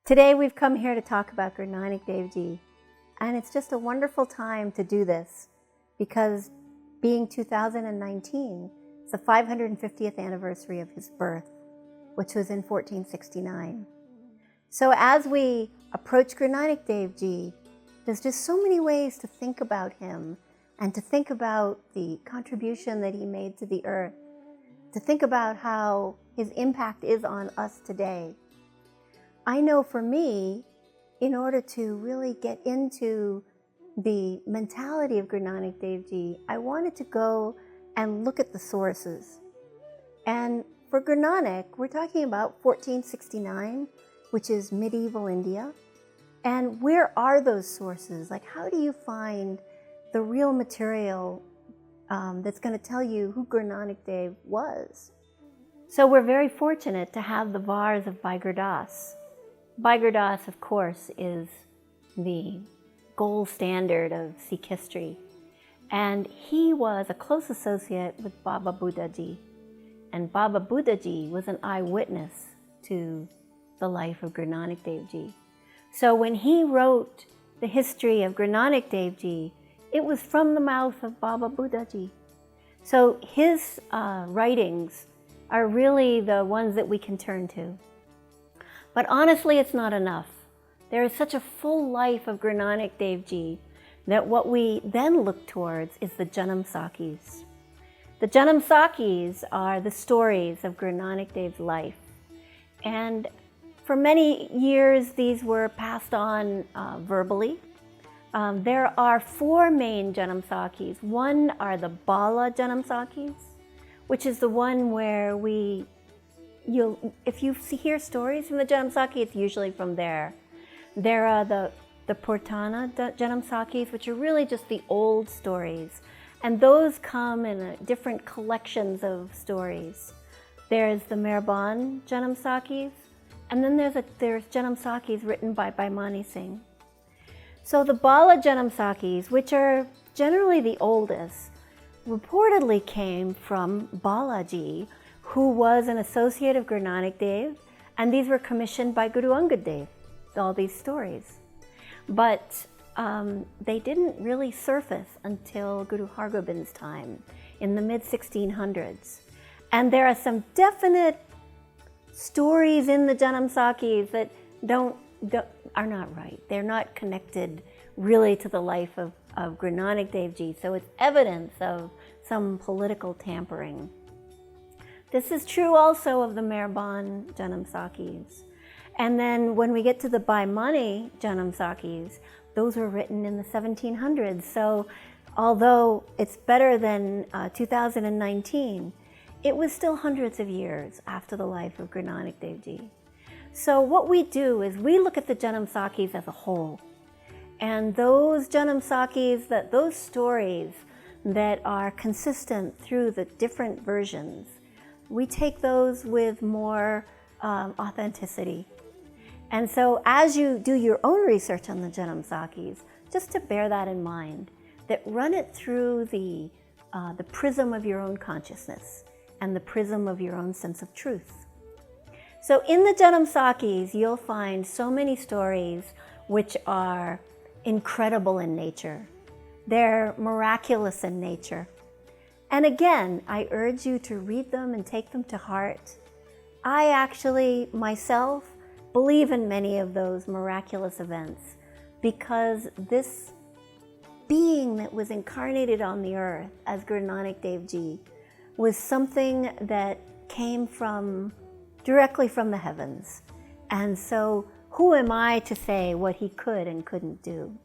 Today we've come here to talk about Guru Nanak Dev Ji, and it's just a wonderful time to do this because being 2019, it's the 550th anniversary of his birth, which was in 1469. So as we approach Guru Nanak Dev Ji, there's just so many ways to think about him and to think about the contribution that he made to the earth, to think about how his impact is on us today. I know for me, in order to really get into the mentality of Guru Nanak Dev Ji, I wanted to go and look at the sources. And for Guru Nanak, we're talking about 1469, which is medieval India. And where are those sources? Like, how do you find the real material that's going to tell you who Guru Nanak Dev was? So we're very fortunate to have the Vars of Bhai Gurdas. Bhai Gurdas, of course, is the gold standard of Sikh history. And he was a close associate with Baba Buddha Ji. And Baba Buddha Ji was an eyewitness to the life of Guru Nanak Dev Ji. So when he wrote the history of Guru Nanak Dev Ji, it was from the mouth of Baba Buddha Ji. So his writings are really the ones that we can turn to. But honestly, it's not enough. There is such a full life of Guru Nanak Dev Ji that what we then look towards is the Janam Sakhis. The Janam Sakhis are the stories of Guru Nanak Dev's life. And for many years, these were passed on verbally. There are four main Janam Sakhis. One are the Bala Janam Sakhis, which is the one where if you hear stories from the Janam Sakhi, it's usually from there. There are the Purtana Janam Sakhis, which are really just the old stories. And those come in different collections of stories. There's the Mehraban Janam Sakhis, and then there's Janam Sakhis written by Mani Singh. So the Bala Janam Sakhis, which are generally the oldest, reportedly came from Balaji, who was an associate of Guru Nanak Dev, and these were commissioned by Guru Angad Dev, all these stories. But they didn't really surface until Guru Hargobind's time, in the mid-1600s. And there are some definite stories in the Janam Sakhis that are not right. They're not connected really to the life of Guru Nanak Dev Ji, so it's evidence of some political tampering. This is true also of the Mehraban Janam Sakhis. And then when we get to the Bhai Mani Janam Sakhis, those were written in the 1700s. So although it's better than 2019, it was still hundreds of years after the life of Guru Nanak Dev Ji. So what we do is we look at the Janam Sakhis as a whole. And those Janam Sakhis, those stories that are consistent through the different versions, we take those with more authenticity. And so as you do your own research on the Janam Sakhis, just to bear that in mind, that run it through the prism of your own consciousness and the prism of your own sense of truth. So in the Janam Sakhis, you'll find so many stories which are incredible in nature. They're miraculous in nature. And again, I urge you to read them and take them to heart. I actually, myself, believe in many of those miraculous events because this being that was incarnated on the earth as Guru Nanak Dev Ji was something that came directly from the heavens. And so who am I to say what he could and couldn't do?